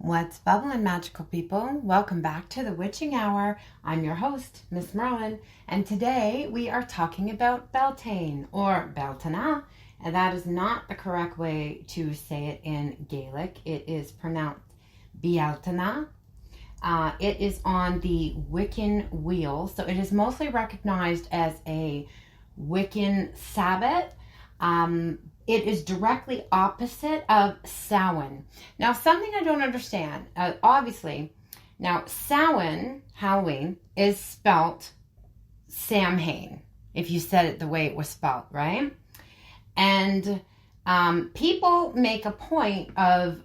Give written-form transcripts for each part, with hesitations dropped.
What's bubbling, magical people? Welcome back to the Witching Hour. I'm your host, Miss Merlin, and today we are talking about Beltane, or Beltane, and that is not the correct way to say it in Gaelic. It is pronounced Beltane. It is on the Wiccan wheel, so it is mostly recognized as a Wiccan Sabbat. It is directly opposite of Samhain. Now, something I don't understand, obviously, now Samhain, Halloween, is spelt Samhain, if you said it the way it was spelt, right? And people make a point of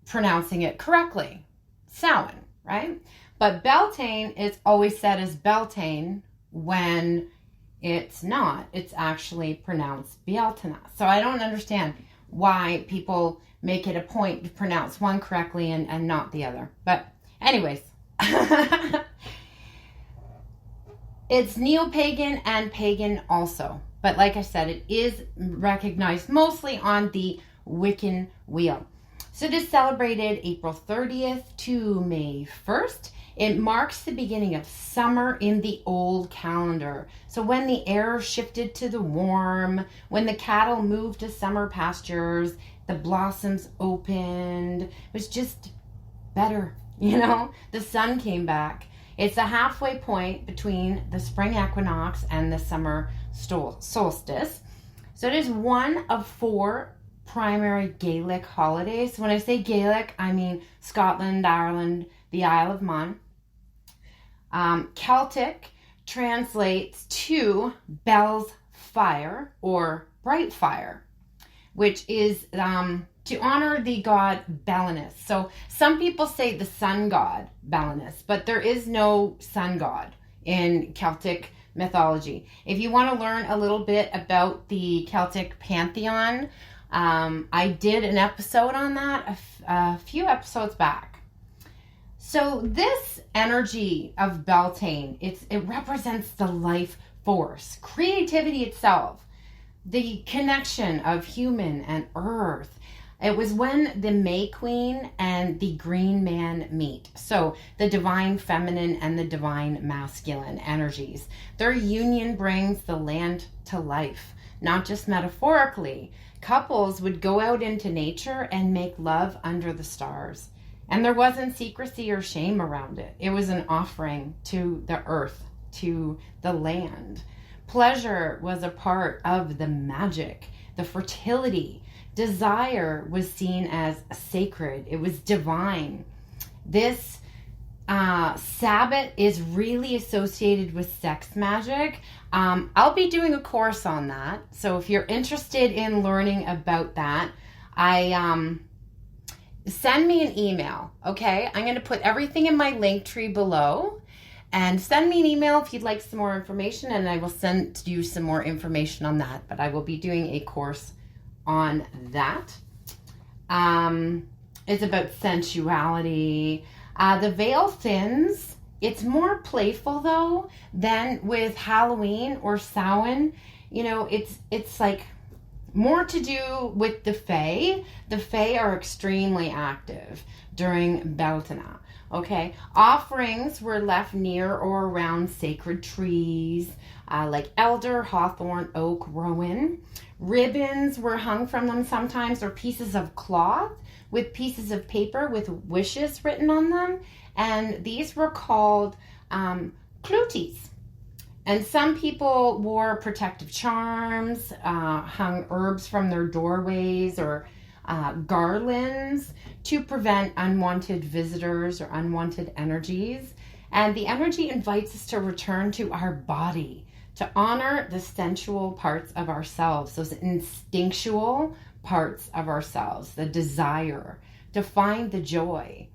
pronouncing it correctly, Samhain, right? But Beltane is always said as Beltane when it's not. It's actually pronounced Beltane. So I don't understand why people make it a point to pronounce one correctly and not the other. But anyways, it's neo-pagan and pagan also. But like I said, it is recognized mostly on the Wiccan wheel. So it is celebrated April 30th to May 1st. It marks the beginning of summer in the old calendar. So when the air shifted to the warm, when the cattle moved to summer pastures, the blossoms opened, it was just better, The sun came back. It's a halfway point between the spring equinox and the summer solstice. So it is one of 4 primary Gaelic holidays. When I say Gaelic, I mean Scotland, Ireland, the Isle of Man. Celtic translates to Bel's fire or bright fire, which is to honor the god Belanus. So some people say the sun god Belanus, but there is no sun god in Celtic mythology. If you want to learn a little bit about the Celtic pantheon, I did an episode on that a few episodes back. So this energy of Beltane, it represents the life force, creativity itself, the connection of human and earth. It was when the May Queen and the Green Man meet. So the divine feminine and the divine masculine energies. Their union brings the land to life, not just metaphorically. Couples would go out into nature and make love under the stars. And there wasn't secrecy or shame around it. It was an offering to the earth, to the land. Pleasure was a part of the magic, the fertility. Desire was seen as sacred. It was divine. This Sabbat is really associated with sex magic. I'll be doing a course on that. So if you're interested in learning about that, send me an email, okay? I'm going to put everything in my link tree below. And send me an email if you'd like some more information, and I will send you some more information on that. But I will be doing a course on that. It's about sensuality. The veil thins. It's more playful, though, than with Halloween or Samhain. It's like more to do with the Fae. The Fae are extremely active during Beltane. Okay, offerings were left near or around sacred trees like elder, hawthorn, oak, rowan. Ribbons were hung from them sometimes, or pieces of cloth with pieces of paper with wishes written on them. And these were called clooties. And some people wore protective charms, hung herbs from their doorways, or garlands to prevent unwanted visitors or unwanted energies. And the energy invites us to return to our body, to honor the sensual parts of ourselves, those instinctual parts of ourselves, the desire, to find the joy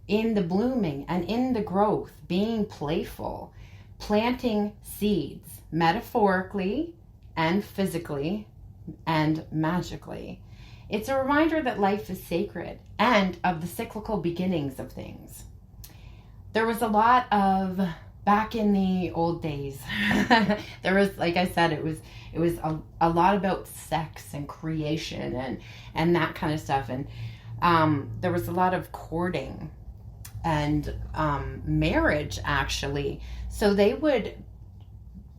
in the blooming and in the growth, being playful, planting seeds, metaphorically and physically and magically. It's a reminder that life is sacred and of the cyclical beginnings of things. There was a lot of, back in the old days, there was, like I said, it was a lot about sex and creation and that kind of stuff. And there was a lot of courting and marriage, actually. So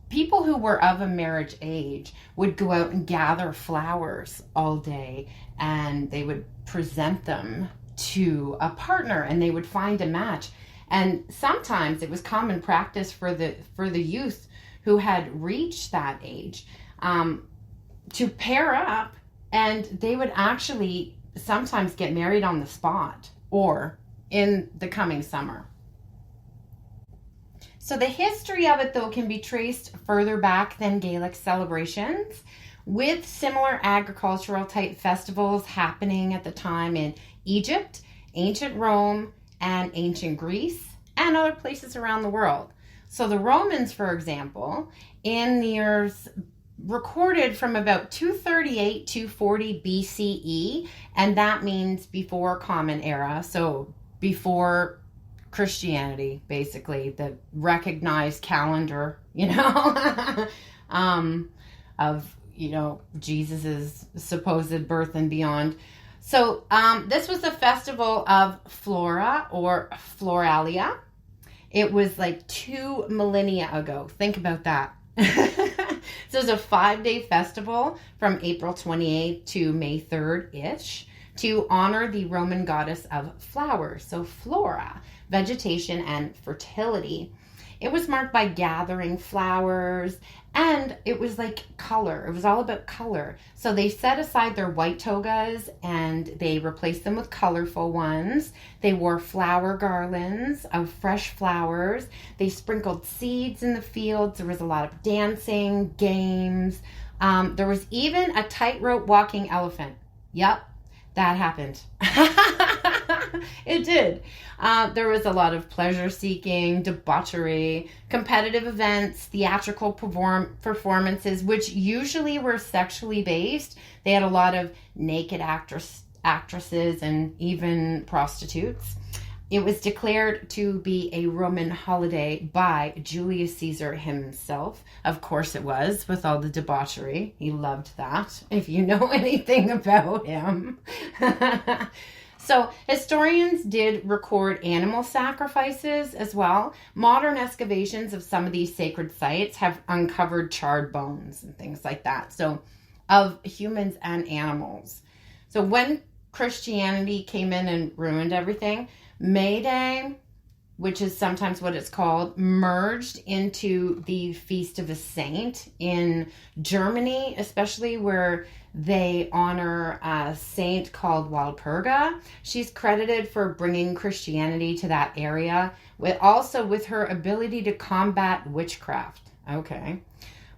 people who were of a marriage age would go out and gather flowers all day, and they would present them to a partner, and they would find a match. And sometimes it was common practice for the youth who had reached that age to pair up, and they would actually sometimes get married on the spot or in the coming summer. So the history of it, though, can be traced further back than Gaelic celebrations, with similar agricultural type festivals happening at the time in Egypt, ancient Rome, and ancient Greece, and other places around the world. So the Romans, for example, in the years recorded from about 238 to 40 BCE, and that means before Common Era, so before Christianity, basically, the recognized calendar, of, Jesus's supposed birth and beyond. So this was a festival of Flora or Floralia. It was like 2 millennia ago. Think about that. So it was a 5-day festival from April 28th to May 3rd-ish to honor the Roman goddess of flowers, so Flora, vegetation, and fertility. It was marked by gathering flowers, and it was like color. It was all about color. So they set aside their white togas and they replaced them with colorful ones. They wore flower garlands of fresh flowers. They sprinkled seeds in the fields. There was a lot of dancing, games. There was even a tightrope walking elephant. Yep, that happened. It did. There was a lot of pleasure seeking, debauchery, competitive events, theatrical performances, which usually were sexually based. They had a lot of naked actresses and even prostitutes. It was declared to be a Roman holiday by Julius Caesar himself. Of course it was, with all the debauchery. He loved that, if you know anything about him. So historians did record animal sacrifices as well. Modern excavations of some of these sacred sites have uncovered charred bones and things like that. So of humans and animals. So when Christianity came in and ruined everything, May Day, which is sometimes what it's called, merged into the Feast of a Saint in Germany, especially where they honor a saint called Walpurga. She's credited for bringing Christianity to that area, also with her ability to combat witchcraft. Okay.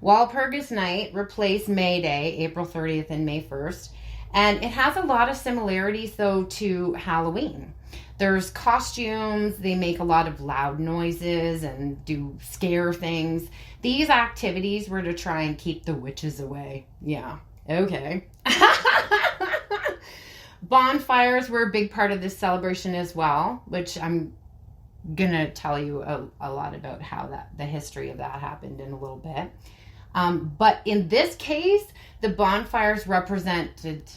Walpurga's Night replaced May Day, April 30th and May 1st, and it has a lot of similarities, though, to Halloween. There's costumes, they make a lot of loud noises and do scare things. These activities were to try and keep the witches away. Yeah, okay. Bonfires were a big part of this celebration as well, which I'm going to tell you a lot about how the history of that happened in a little bit. But in this case, the bonfires represented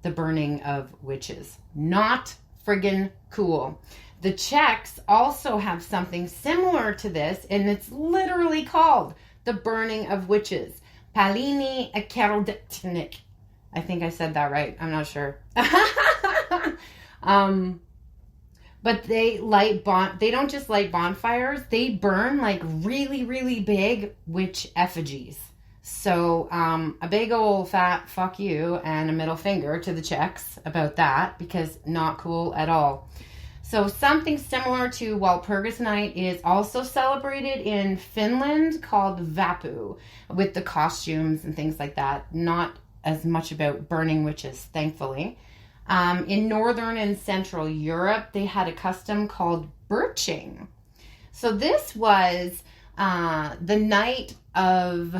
the burning of witches. Not friggin' cool. The Czechs also have something similar to this, and it's literally called the burning of witches. Palini Karodetnik. I think I said that right. I'm not sure. But they don't just light bonfires. They burn like really, really big witch effigies. So a big old fat fuck you and a middle finger to the Czechs about that, because not cool at all. So something similar to Walpurgis Night is also celebrated in Finland called Vappu, with the costumes and things like that. Not as much about burning witches, thankfully. In Northern and Central Europe, they had a custom called birching. So this was the night of...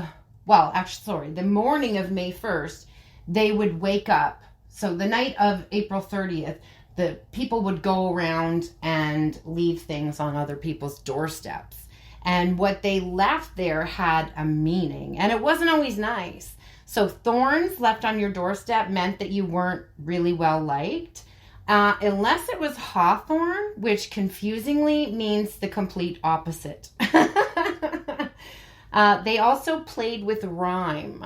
the morning of May 1st, they would wake up. So the night of April 30th, the people would go around and leave things on other people's doorsteps. And what they left there had a meaning. And it wasn't always nice. So thorns left on your doorstep meant that you weren't really well liked. Unless it was hawthorn, which confusingly means the complete opposite. They also played with rhyme.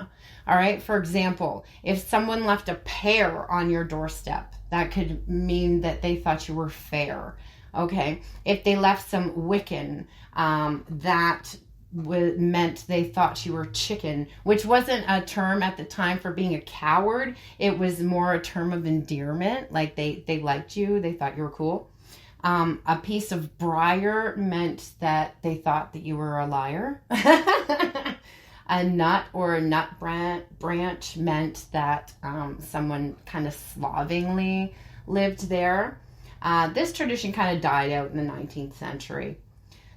All right. For example, if someone left a pear on your doorstep, that could mean that they thought you were fair. Okay. If they left some Wiccan, that meant they thought you were chicken, which wasn't a term at the time for being a coward. It was more a term of endearment. Like they liked you. They thought you were cool. A piece of briar meant that they thought that you were a liar. A nut or a nut branch meant that someone kind of slovenly lived there. This tradition kind of died out in the 19th century.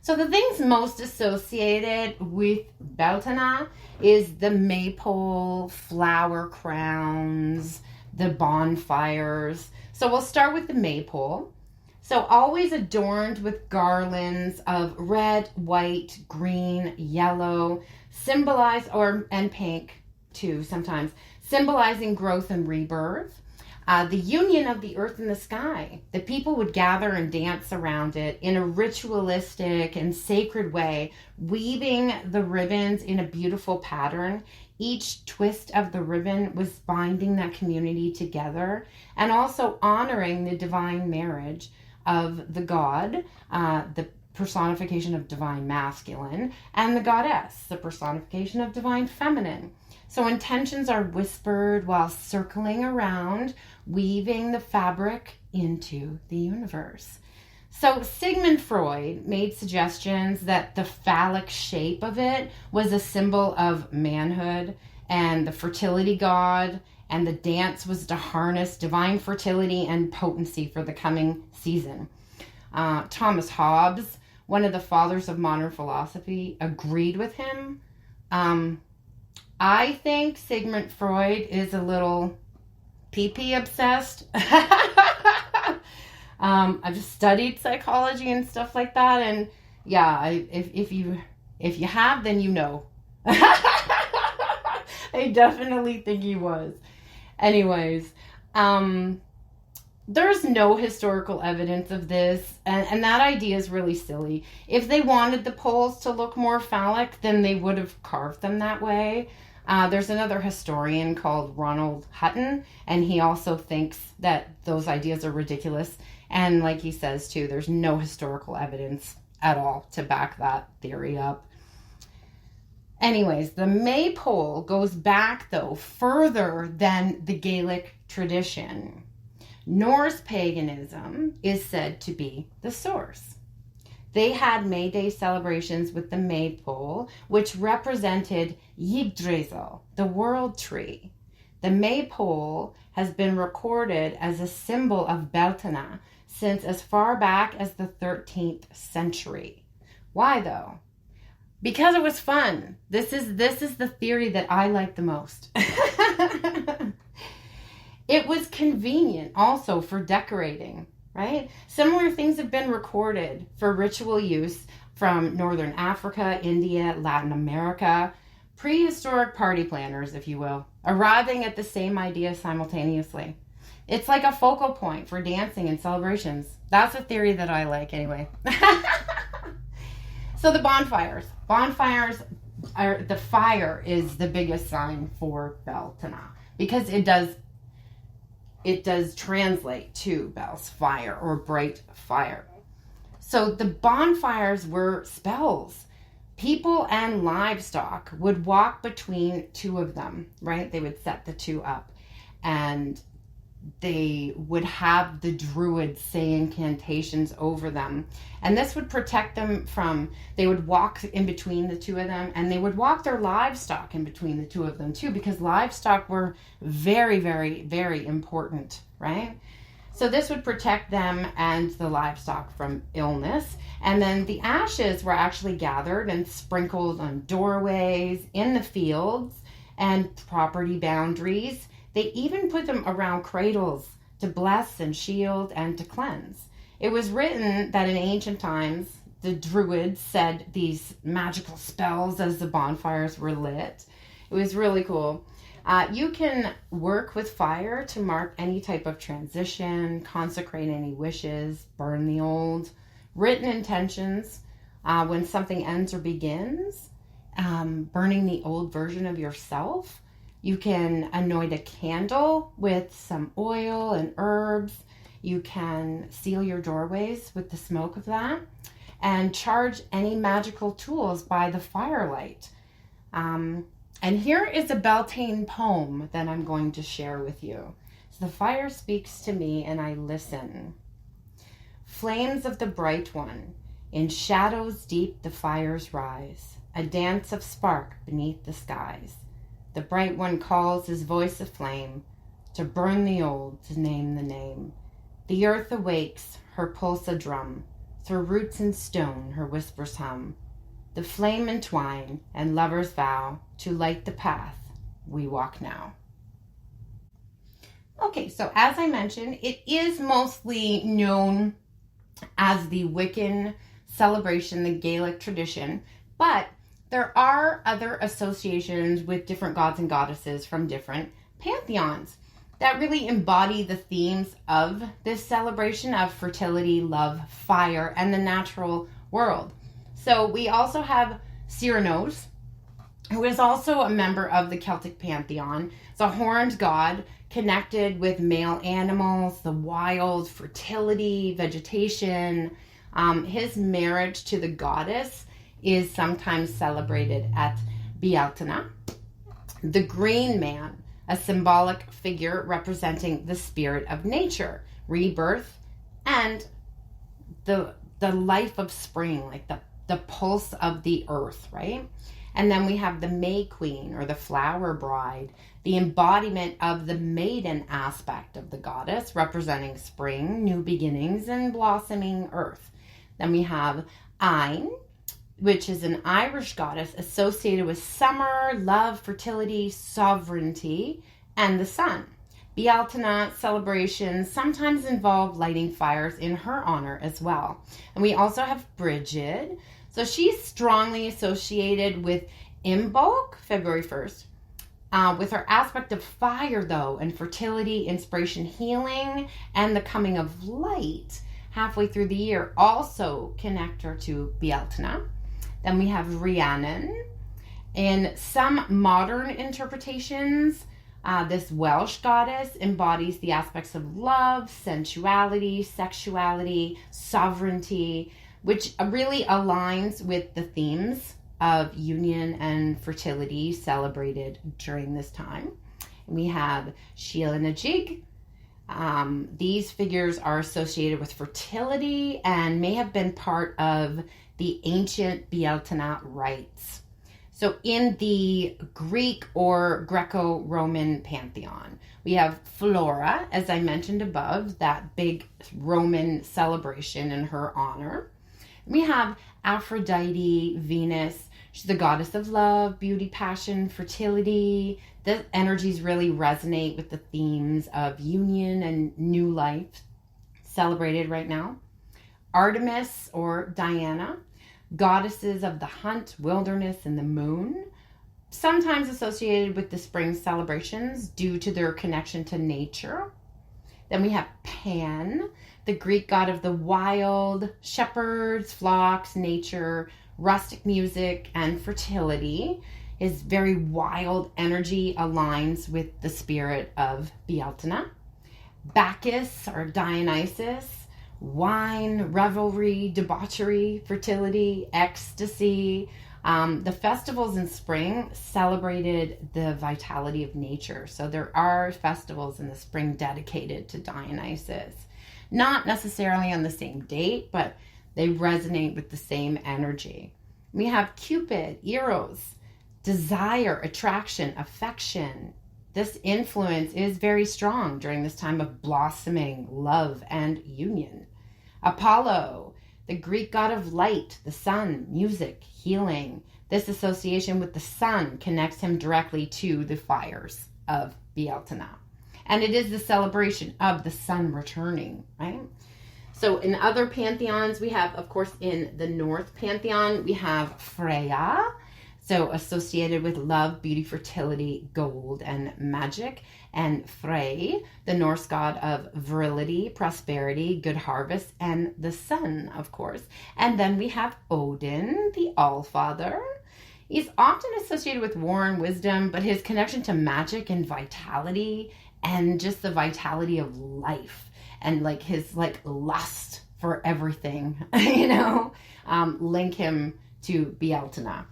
So the things most associated with Beltane is the maypole, flower crowns, the bonfires. So we'll start with the maypole. So always adorned with garlands of red, white, green, yellow, and pink too sometimes, symbolizing growth and rebirth. The union of the earth and the sky. The people would gather and dance around it in a ritualistic and sacred way, weaving the ribbons in a beautiful pattern. Each twist of the ribbon was binding that community together and also honoring the divine marriage of the god, the personification of divine masculine, and the goddess, the personification of divine feminine. So intentions are whispered while circling around, weaving the fabric into the universe. So Sigmund Freud made suggestions that the phallic shape of it was a symbol of manhood and the fertility god, and the dance was to harness divine fertility and potency for the coming season. Thomas Hobbes, one of the fathers of modern philosophy, agreed with him. I think Sigmund Freud is a little pee-pee obsessed. I've just studied psychology and stuff like that, and yeah, if you have, then you know. I definitely think he was. Anyways, there's no historical evidence of this, and that idea is really silly. If they wanted the poles to look more phallic, then they would have carved them that way. There's another historian called Ronald Hutton, and he also thinks that those ideas are ridiculous. And like he says too, there's no historical evidence at all to back that theory up. Anyways, the maypole goes back, though, further than the Gaelic tradition. Norse paganism is said to be the source. They had May Day celebrations with the maypole, which represented Yggdrasil, the world tree. The maypole has been recorded as a symbol of Beltane since as far back as the 13th century. Why, though? Because it was fun. This is the theory that I like the most. It was convenient also for decorating, right? Similar things have been recorded for ritual use from Northern Africa, India, Latin America, prehistoric party planners, if you will, arriving at the same idea simultaneously. It's like a focal point for dancing and celebrations. That's a theory that I like anyway. So the bonfires. Bonfires are, the fire is the biggest sign for Beltane because it does translate to Bel's fire or bright fire. So the bonfires were spells. People and livestock would walk between two of them, right? They would set the two up, and they would have the druids say incantations over them. And this would protect them from, they would walk in between the two of them, and they would walk their livestock in between the two of them too, because livestock were very, very, very important, right? So this would protect them and the livestock from illness. And then the ashes were actually gathered and sprinkled on doorways, in the fields, and property boundaries. They even put them around cradles to bless and shield and to cleanse. It was written that in ancient times, the druids said these magical spells as the bonfires were lit. It was really cool. You can work with fire to mark any type of transition, consecrate any wishes, burn the old, written intentions when something ends or begins, burning the old version of yourself. You can anoint a candle with some oil and herbs. You can seal your doorways with the smoke of that and charge any magical tools by the firelight. And here is a Beltane poem that I'm going to share with you. So the fire speaks to me and I listen. Flames of the bright one, in shadows deep the fires rise, a dance of spark beneath the skies. The bright one calls his voice of flame, to burn the old, to name the name. The earth awakes, her pulse a drum, through roots and stone her whispers hum. The flame entwine, and lovers vow to light the path we walk now. Okay, so as I mentioned, it is mostly known as the Wiccan celebration, the Gaelic tradition, but there are other associations with different gods and goddesses from different pantheons that really embody the themes of this celebration of fertility, love, fire, and the natural world. So we also have Cyrano's, who is also a member of the Celtic pantheon. It's a horned god connected with male animals, the wild, fertility, vegetation. His marriage to the goddess is sometimes celebrated at Beltane. The Green Man, a symbolic figure representing the spirit of nature, rebirth, and the life of spring, like the pulse of the earth, right? And then we have the May Queen, or the flower bride, the embodiment of the maiden aspect of the goddess, representing spring, new beginnings, and blossoming earth. Then we have Ain, which is an Irish goddess associated with summer, love, fertility, sovereignty, and the sun. Beltane celebrations sometimes involve lighting fires in her honor as well. And we also have Bridget. So she's strongly associated with Imbolc, February 1st, with her aspect of fire, though, and fertility, inspiration, healing, and the coming of light halfway through the year also connect her to Beltane. Then we have Rhiannon. In some modern interpretations, this Welsh goddess embodies the aspects of love, sensuality, sexuality, sovereignty, which really aligns with the themes of union and fertility celebrated during this time. We have Sheila na Jig. These figures are associated with fertility and may have been part of the ancient Beltane rites. So in the Greek or Greco-Roman pantheon, we have Flora, as I mentioned above, that big Roman celebration in her honor. We have Aphrodite, Venus. She's the goddess of love, beauty, passion, fertility. The energies really resonate with the themes of union and new life celebrated right now. Artemis or Diana, goddesses of the hunt, wilderness, and the moon, sometimes associated with the spring celebrations due to their connection to nature. Then we have Pan, the Greek god of the wild, shepherds, flocks, nature, rustic music, and fertility. His very wild energy aligns with the spirit of Beltane. Bacchus or Dionysus, wine, revelry, debauchery, fertility, ecstasy. The festivals in spring celebrated the vitality of nature. So there are festivals in the spring dedicated to Dionysus. Not necessarily on the same date, but they resonate with the same energy. We have Cupid, Eros, desire, attraction, affection. This influence is very strong during this time of blossoming love and union. Apollo, the Greek god of light, the sun, music, healing. This association with the sun connects him directly to the fires of Beltane. And it is the celebration of the sun returning, right? So in other pantheons, we have, of course, in the North pantheon, we have Freya. So associated with love, beauty, fertility, gold, and magic. And Frey, the Norse god of virility, prosperity, good harvest, and the sun, of course. And then we have Odin, the Allfather. He's often associated with war and wisdom, but his connection to magic and vitality and just the vitality of life and like his like lust for everything, link him to Beltane.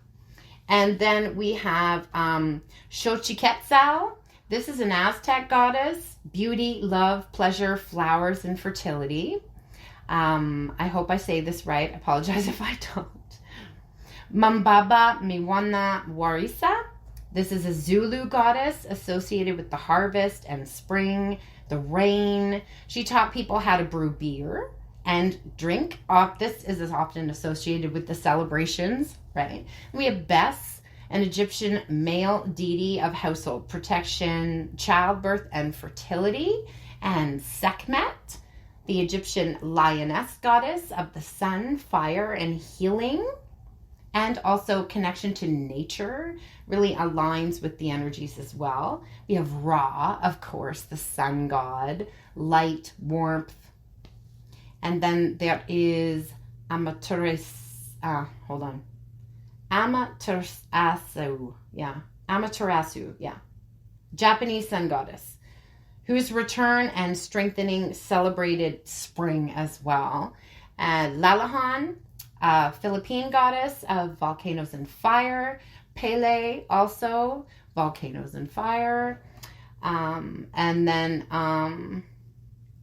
And then we have Xochiquetzal. This is an Aztec goddess, beauty, love, pleasure, flowers, and fertility. I hope I say this right. I apologize if I don't. Mambaba Miwana Warisa. This is a Zulu goddess associated with the harvest and spring, the rain. She taught people how to brew beer and drink. This is often associated with the celebrations, right? We have Bes, an Egyptian male deity of household protection, childbirth, and fertility. And Sekhmet, the Egyptian lioness goddess of the sun, fire, and healing. And also connection to nature really aligns with the energies as well. We have Ra, of course, the sun god, light, warmth. And then there is Amaterasu, Japanese sun goddess, whose return and strengthening celebrated spring as well. And Lalahan, Philippine goddess of volcanoes and fire. Pele, also volcanoes and fire. And then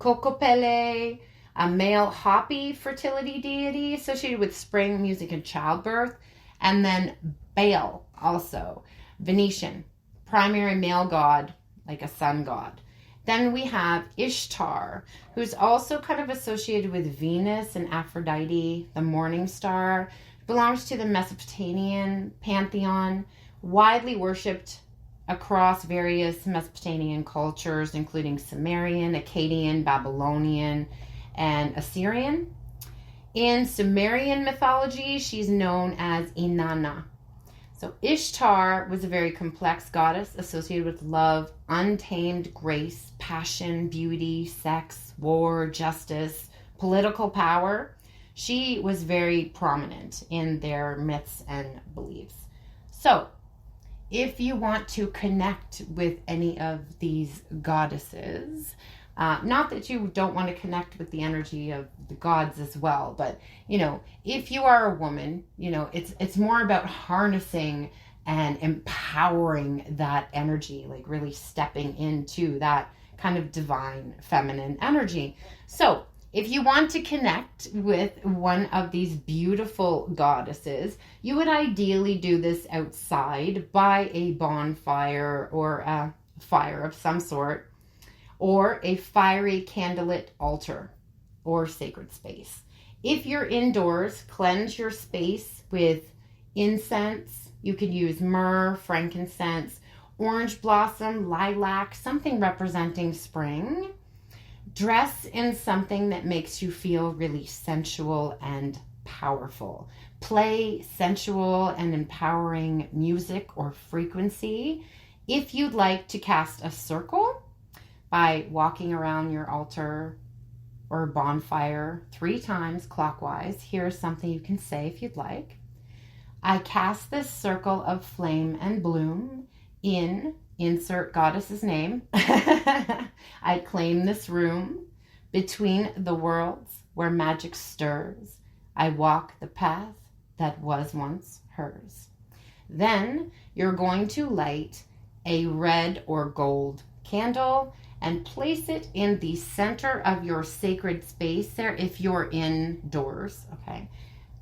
Kokopele, a male Hopi fertility deity associated with spring, music, and childbirth. And then Baal, also Venetian, primary male god, like a sun god. Then we have Ishtar, who's also kind of associated with Venus and Aphrodite, the morning star. Belongs to the Mesopotamian pantheon, widely worshipped across various Mesopotamian cultures, including Sumerian, Akkadian, Babylonian, and Assyrian. In Sumerian mythology, she's known as Inanna. So Ishtar was a very complex goddess associated with love, untamed grace, passion, beauty, sex, war, justice, political power. She was very prominent in their myths and beliefs. So if you want to connect with any of these goddesses, not that you don't want to connect with the energy of the gods as well, but, if you are a woman, it's more about harnessing and empowering that energy, like really stepping into that kind of divine feminine energy. So if you want to connect with one of these beautiful goddesses, you would ideally do this outside by a bonfire or a fire of some sort, or a fiery candlelit altar or sacred space. If you're indoors, cleanse your space with incense. You can use myrrh, frankincense, orange blossom, lilac, something representing spring. Dress in something that makes you feel really sensual and powerful. Play sensual and empowering music or frequency. If you'd like to cast a circle by walking around your altar or bonfire 3 times clockwise, here's something you can say if you'd like. I cast this circle of flame and bloom in, insert goddess's name. I claim this room between the worlds where magic stirs. I walk the path that was once hers. Then you're going to light a red or gold candle and place it in the center of your sacred space there if you're indoors, okay?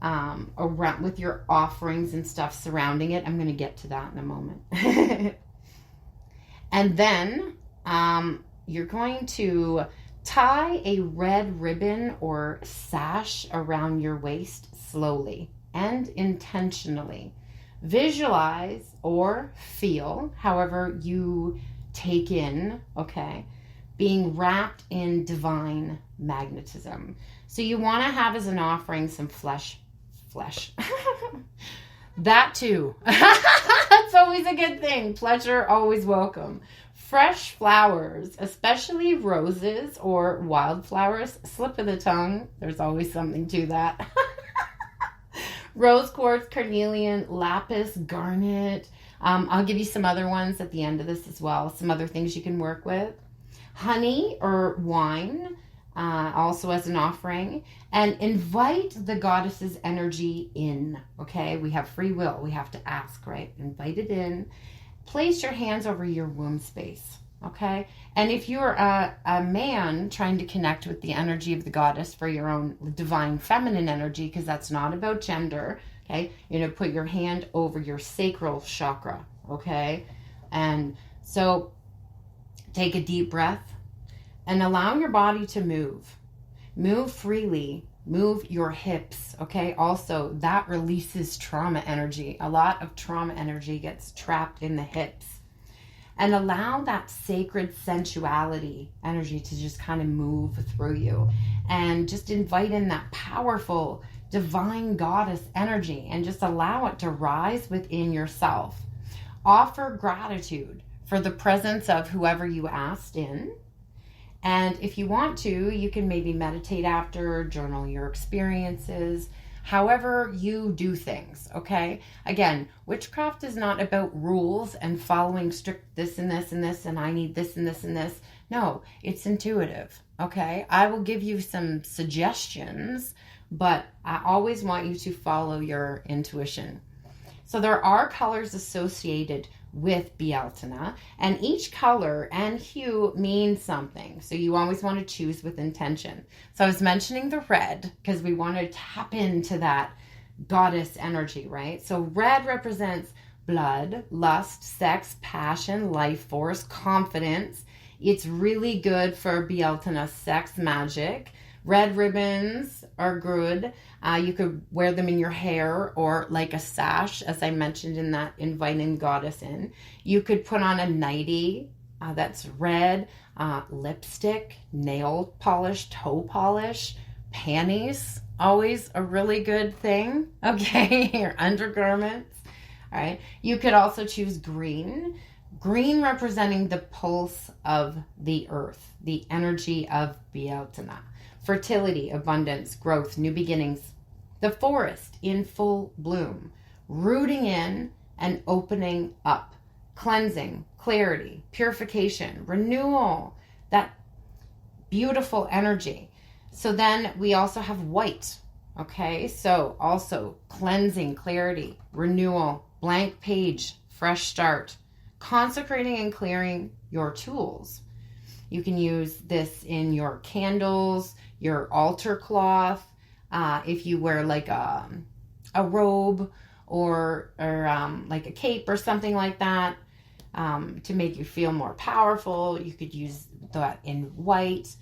Around with your offerings and stuff surrounding it. I'm going to get to that in a moment. And then you're going to tie a red ribbon or sash around your waist slowly and intentionally. Visualize or feel, however you take in, okay, being wrapped in divine magnetism. So you want to have as an offering some flesh, That too. That's always a good thing. Pleasure, always welcome. Fresh flowers, especially roses or wildflowers, slip of the tongue. There's always something to that. Rose quartz, carnelian, lapis, garnet. I'll give you some other ones at the end of this as well. Some other things you can work with. Honey or wine, also as an offering. And invite the goddess's energy in, okay? We have free will. We have to ask, right? Invite it in. Place your hands over your womb space, okay? And if you're a man trying to connect with the energy of the goddess for your own divine feminine energy, because that's not about gender, okay? You're going to put your hand over your sacral chakra, okay? And so take a deep breath and allow your body to move. Move freely. Move your hips, okay? Also, that releases trauma energy. A lot of trauma energy gets trapped in the hips. And allow that sacred sensuality energy to just kind of move through you. And just invite in that powerful divine goddess energy and just allow it to rise within yourself. Offer gratitude for the presence of whoever you asked in. And if you want to, you can maybe meditate after, journal your experiences, however you do things, okay? Again, witchcraft is not about rules and following strict this and this and this, and I need this and this and this. No, it's intuitive, okay? I will give you some suggestions, but I always want you to follow your intuition. So there are colors associated with Beltane, and each color and hue means something. So you always want to choose with intention. So I was mentioning the red because we want to tap into that goddess energy, right? So red represents blood, lust, sex, passion, life force, confidence. It's really good for Beltane sex magic. Red ribbons are good. You could wear them in your hair or like a sash, as I mentioned in that inviting goddess in. You could put on a nightie that's red, lipstick, nail polish, toe polish, panties, always a really good thing, okay? Your undergarments, all right? You could also choose green. Green representing the pulse of the earth, the energy of Beltane. Fertility, abundance, growth, new beginnings. The forest in full bloom. Rooting in and opening up. Cleansing, clarity, purification, renewal. That beautiful energy. So then we also have white. Okay, so also cleansing, clarity, renewal, blank page, fresh start. Consecrating and clearing your tools. You can use this in your candles, your altar cloth, if you wear like a robe or like a cape or something like that, to make you feel more powerful. You could use that in white.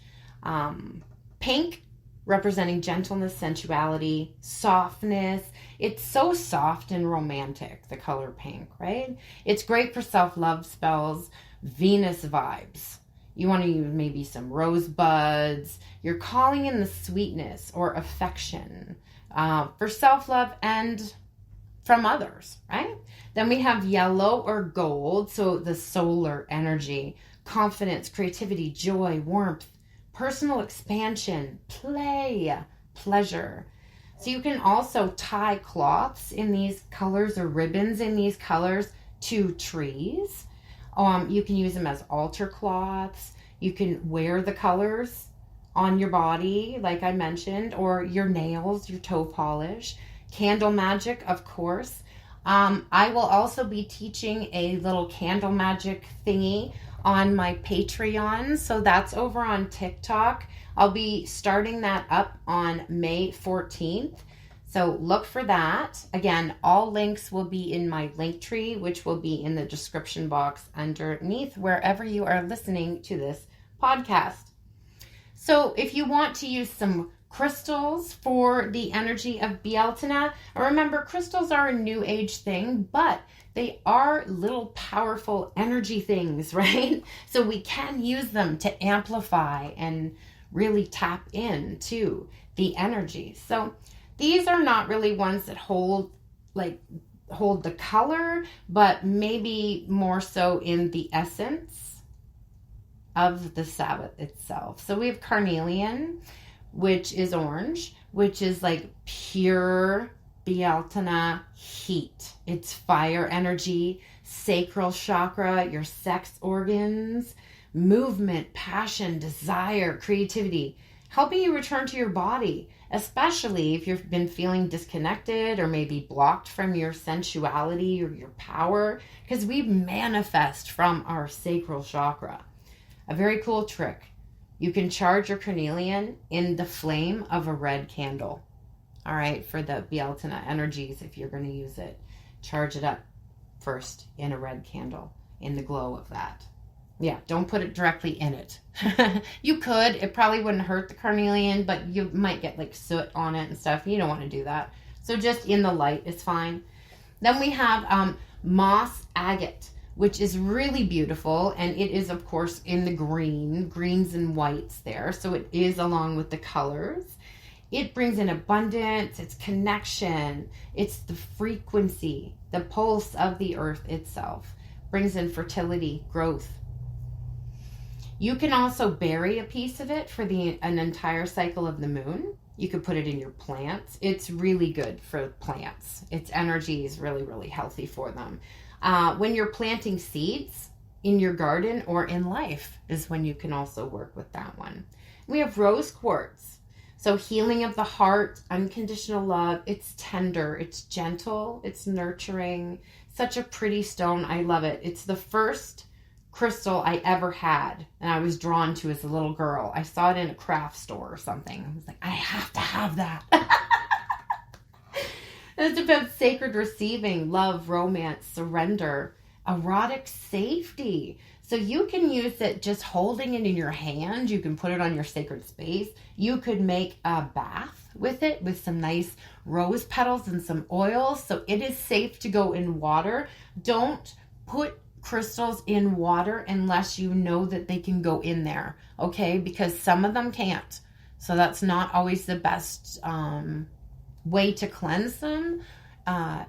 Pink, representing gentleness, sensuality, softness. It's so soft and romantic, the color pink, right? It's great for self-love spells, Venus vibes. You want to use maybe some rosebuds. You're calling in the sweetness or affection for self-love and from others, right? Then we have yellow or gold, so the solar energy, confidence, creativity, joy, warmth, personal expansion, play, pleasure. So you can also tie cloths in these colors or ribbons in these colors to trees. You can use them as altar cloths. You can wear the colors on your body, like I mentioned, or your nails, your toe polish. Candle magic, of course. I will also be teaching a little candle magic thingy on my Patreon. So that's over on TikTok. I'll be starting that up on May 14th. So look for that. Again, all links will be in my link tree, which will be in the description box underneath wherever you are listening to this podcast. So if you want to use some crystals for the energy of Beltane, remember crystals are a new age thing, but they are little powerful energy things, right? So we can use them to amplify and really tap into the energy. So these are not really ones that hold like hold the color, but maybe more so in the essence of the Sabbat itself. So we have carnelian, which is orange, which is like pure Beltane heat. It's fire energy, sacral chakra, your sex organs, movement, passion, desire, creativity, helping you return to your body, especially if you've been feeling disconnected or maybe blocked from your sensuality or your power, because we manifest from our sacral chakra. A very cool trick. You can charge your carnelian in the flame of a red candle. All right, for the Beltane energies, if you're going to use it, charge it up first in a red candle, in the glow of that. Yeah, don't put it directly in it. You could. It probably wouldn't hurt the carnelian, but you might get like soot on it and stuff. You don't want to do that. So just in the light is fine. Then we have moss agate, which is really beautiful. And it is, of course, in the greens and whites there. So it is along with the colors. It brings in abundance, it's connection, it's the frequency, the pulse of the earth itself. Brings in fertility, growth. You can also bury a piece of it for an entire cycle of the moon. You could put it in your plants. It's really good for plants. Its energy is really, really healthy for them. When you're planting seeds in your garden or in life is when you can also work with that one. We have rose quartz. So healing of the heart, unconditional love. It's tender, it's gentle, it's nurturing. Such a pretty stone. I love it. It's the first crystal I ever had and I was drawn to as a little girl. I saw it in a craft store or something. I was like, I have to have that. It's about sacred receiving, love, romance, surrender, erotic safety. So you can use it just holding it in your hand. You can put it on your sacred space. You could make a bath with it with some nice rose petals and some oils. So it is safe to go in water. Don't put crystals in water unless you know that they can go in there, okay? Because some of them can't. So that's not always the best way to cleanse them.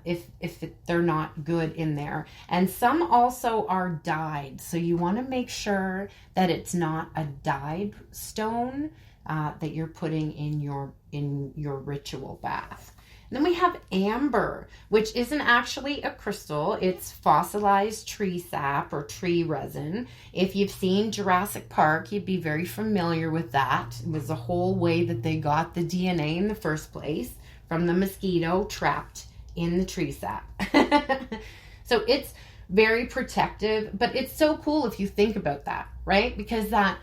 If they're not good in there. And some also are dyed. So you want to make sure that it's not a dyed stone that you're putting in your ritual bath. And then we have amber, which isn't actually a crystal. It's fossilized tree sap or tree resin. If you've seen Jurassic Park, you'd be very familiar with that. It was the whole way that they got the DNA in the first place from the mosquito trapped in the tree sap. So it's very protective, but it's so cool if you think about that, right? Because that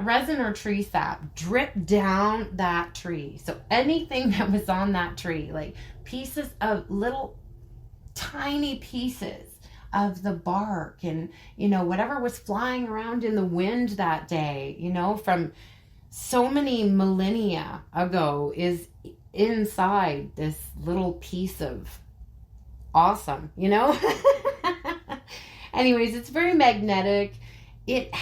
resin or tree sap dripped down that tree. So anything that was on that tree, like pieces of little tiny pieces of the bark and, whatever was flying around in the wind that day, from so many millennia ago is inside this little piece of awesome, Anyways, it's very magnetic. It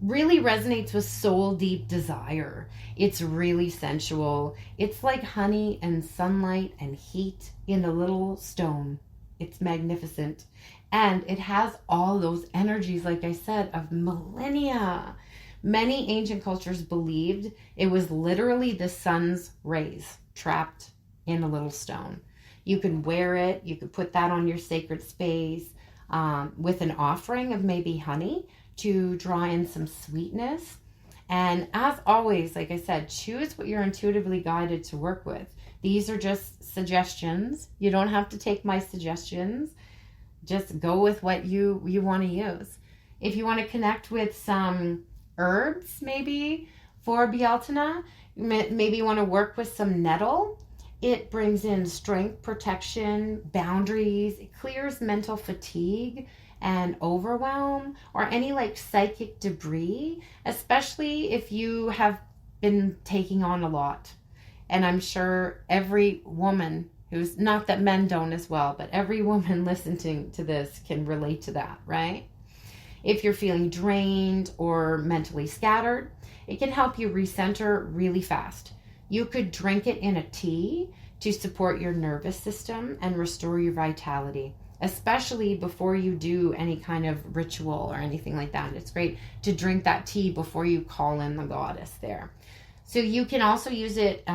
really resonates with soul deep desire. It's really sensual. It's like honey and sunlight and heat in a little stone. It's magnificent. And it has all those energies, like I said, of millennia. Many ancient cultures believed it was literally the sun's rays trapped in a little stone. You could wear it. You could put that on your sacred space with an offering of maybe honey to draw in some sweetness. And as always, like I said, choose what you're intuitively guided to work with. These are just suggestions. You don't have to take my suggestions. Just go with what you want to use. If you want to connect with some herbs, maybe for Beltane, maybe you want to work with some nettle. It brings in strength, protection, boundaries. It clears mental fatigue and overwhelm or any like psychic debris, especially if you have been taking on a lot. And I'm sure every woman who's, not that men don't as well, but every woman listening to this can relate to that, right? If you're feeling drained or mentally scattered, it can help you recenter really fast. You could drink it in a tea to support your nervous system and restore your vitality, especially before you do any kind of ritual or anything like that. It's great to drink that tea before you call in the goddess there. So you can also use it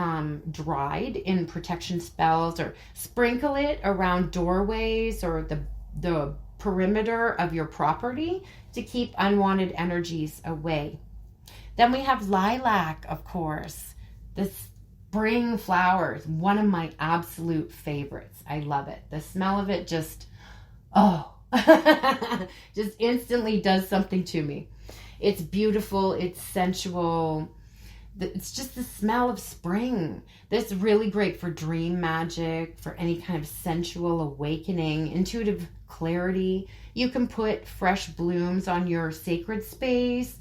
dried in protection spells, or sprinkle it around doorways or the perimeter of your property to keep unwanted energies away. Then we have lilac, of course. The spring flowers, one of my absolute favorites. I love it. The smell of it just instantly does something to me. It's beautiful. It's sensual. It's just the smell of spring. That's really great for dream magic, for any kind of sensual awakening, intuitive clarity. You can put fresh blooms on your sacred space.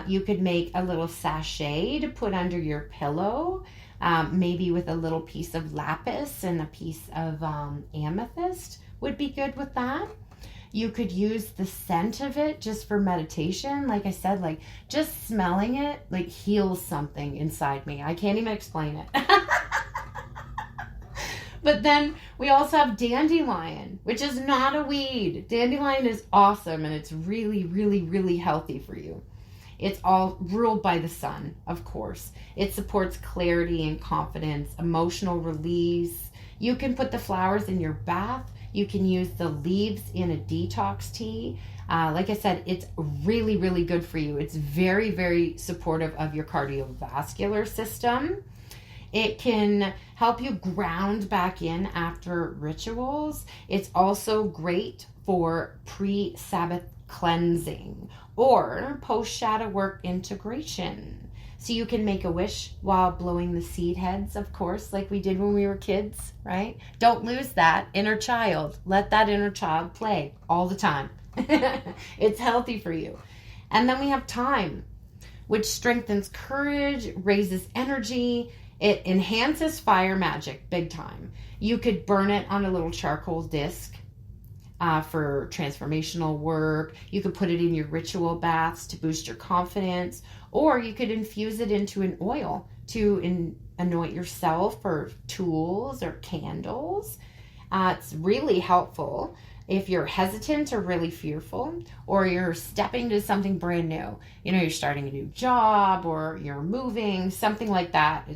You could make a little sachet to put under your pillow, maybe with a little piece of lapis and a piece of amethyst would be good with that. You could use the scent of it just for meditation. Like I said, like just smelling it like heals something inside me. I can't even explain it. But then we also have dandelion, which is not a weed. Dandelion is awesome, and it's really, really, really healthy for you. It's all ruled by the sun, of course. It supports clarity and confidence, emotional release. You can put the flowers in your bath. You can use the leaves in a detox tea. Like I said, it's really, really good for you. It's very, very supportive of your cardiovascular system. It can help you ground back in after rituals. It's also great for pre-Sabbath cleansing or post-shadow work integration. So you can make a wish while blowing the seed heads, of course, like we did when we were kids, right? Don't lose that inner child. Let that inner child play all the time. It's healthy for you. And then we have thyme, which strengthens courage, raises energy. It enhances fire magic big time. You could burn it on a little charcoal disc for transformational work. You could put it in your ritual baths to boost your confidence, or you could infuse it into an oil to anoint yourself, or tools or candles. It's really helpful if you're hesitant or really fearful, or you're stepping to something brand new. You know, you're starting a new job or you're moving, something like that.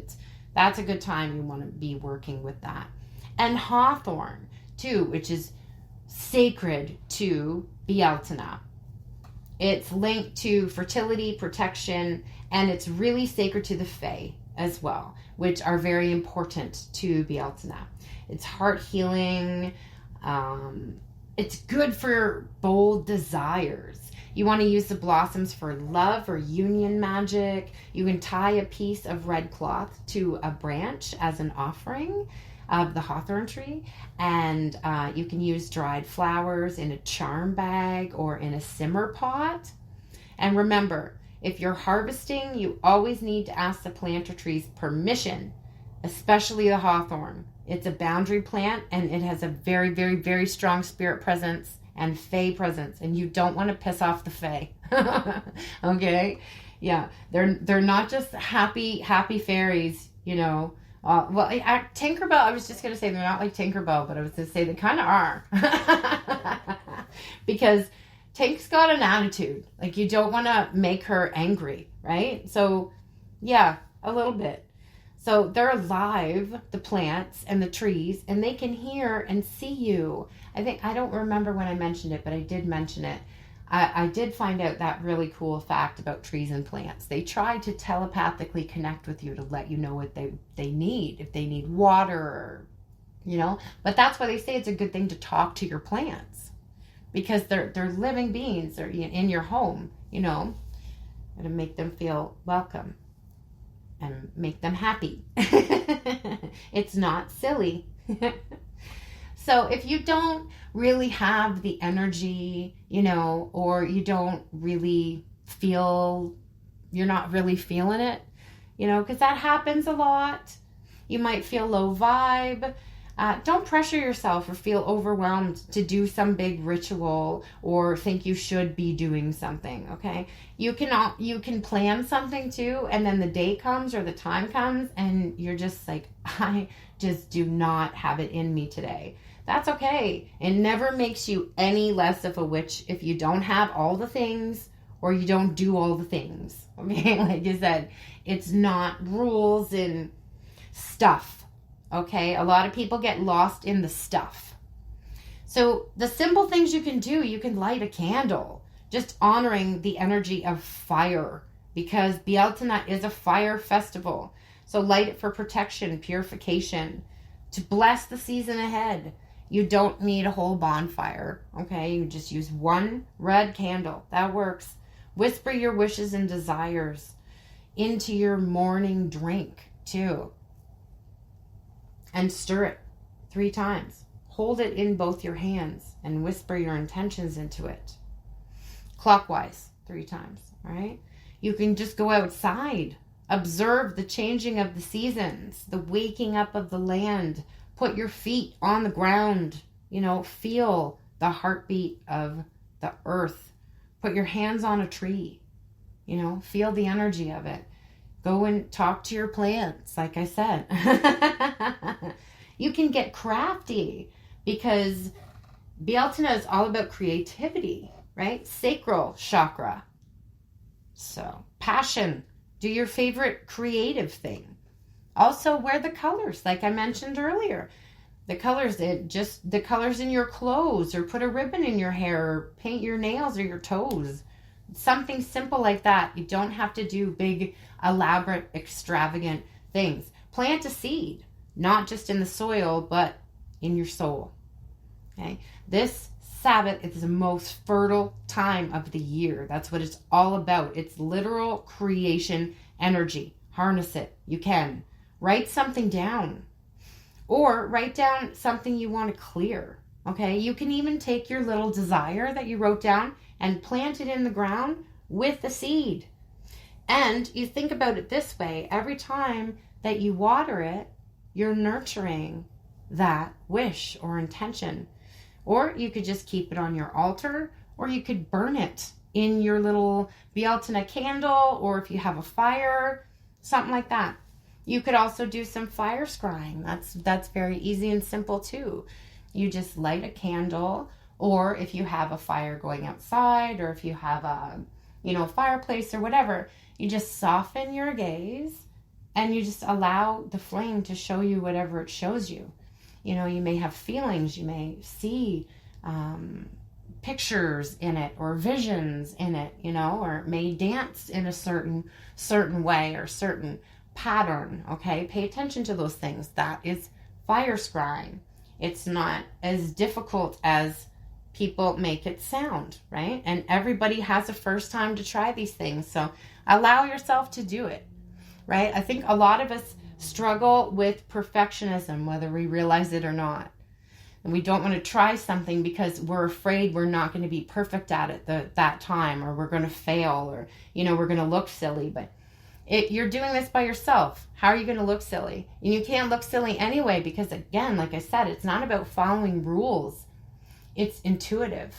That's a good time. You want to be working with that. And hawthorn too, which is sacred to Beltane. It's linked to fertility, protection, and it's really sacred to the Fae as well, which are very important to Beltane. It's heart healing. It's good for bold desires. You want to use the blossoms for love or union magic. You can tie a piece of red cloth to a branch as an offering of the hawthorn tree, and you can use dried flowers in a charm bag or in a simmer pot. And remember, if you're harvesting, you always need to ask the planter trees permission, especially the hawthorn. It's a boundary plant, and it has a very, very, very strong spirit presence and fae presence, and you don't want to piss off the fae. Okay? Yeah, they're not just happy fairies, you know. Tinkerbell, I was just going to say they're not like Tinkerbell, but I was going to say they kind of are. Because Tink's got an attitude. Like, you don't want to make her angry, right? So, yeah, a little bit. So they're alive, the plants and the trees, and they can hear and see you. I don't remember when I mentioned it, but I did mention it. I did find out that really cool fact about trees and plants. They try to telepathically connect with you to let you know what they need, if they need water, or, you know. But that's why they say it's a good thing to talk to your plants, because they're living beings. They're in your home, you know, and to make them feel welcome and make them happy. It's not silly. So if you don't really have the energy, you know, or you don't really feel, you're not really feeling it, you know, because that happens a lot. You might feel low vibe. Don't pressure yourself or feel overwhelmed to do some big ritual or think you should be doing something, okay? You can plan something too, and then the day comes or the time comes and you're just like, I just do not have it in me today. That's okay. It never makes you any less of a witch if you don't have all the things or you don't do all the things, okay? Like I said, it's not rules and stuff, okay? A lot of people get lost in the stuff. So the simple things you can do, you can light a candle, just honoring the energy of fire, because Beltane is a fire festival. So light it for protection, purification, to bless the season ahead. You don't need a whole bonfire, okay? You just use one red candle. That works. Whisper your wishes and desires into your morning drink too. And stir it 3 times. Hold it in both your hands and whisper your intentions into it. Clockwise 3 times, all right? You can just go outside. Observe the changing of the seasons, the waking up of the land. Put your feet on the ground. Feel the heartbeat of the earth. Put your hands on a tree. Feel the energy of it. Go and talk to your plants, like I said. You can get crafty because Beltane is all about creativity, right? Sacral chakra. So, passion. Do your favorite creative thing. Also, wear the colors, like I mentioned earlier. The colors, the colors in your clothes, or put a ribbon in your hair, or paint your nails or your toes. Something simple like that. You don't have to do big, elaborate, extravagant things. Plant a seed, not just in the soil, but in your soul. Okay? This Sabbat is the most fertile time of the year. That's what it's all about. It's literal creation energy. Harness it. You can. Write something down. Or write down something you want to clear. Okay? You can even take your little desire that you wrote down and plant it in the ground with the seed. And you think about it this way. Every time that you water it, you're nurturing that wish or intention. Or you could just keep it on your altar, or you could burn it in your little Beltane candle, or if you have a fire, something like that. You could also do some fire scrying. That's very easy and simple too. You just light a candle, or if you have a fire going outside, or if you have a fireplace or whatever, you just soften your gaze and you just allow the flame to show you whatever it shows you. You may have feelings, you may see pictures in it or visions in it, or it may dance in a certain way or certain pattern, okay? Pay attention to those things. That is fire scrying. It's not as difficult as people make it sound, right? And everybody has a first time to try these things, so allow yourself to do it, right? I think a lot of us struggle with perfectionism, whether we realize it or not. And we don't want to try something because we're afraid we're not going to be perfect at it that time, or we're going to fail, or, we're going to look silly. But you're doing this by yourself. How are you going to look silly? And you can't look silly anyway because, again, like I said, it's not about following rules. It's intuitive.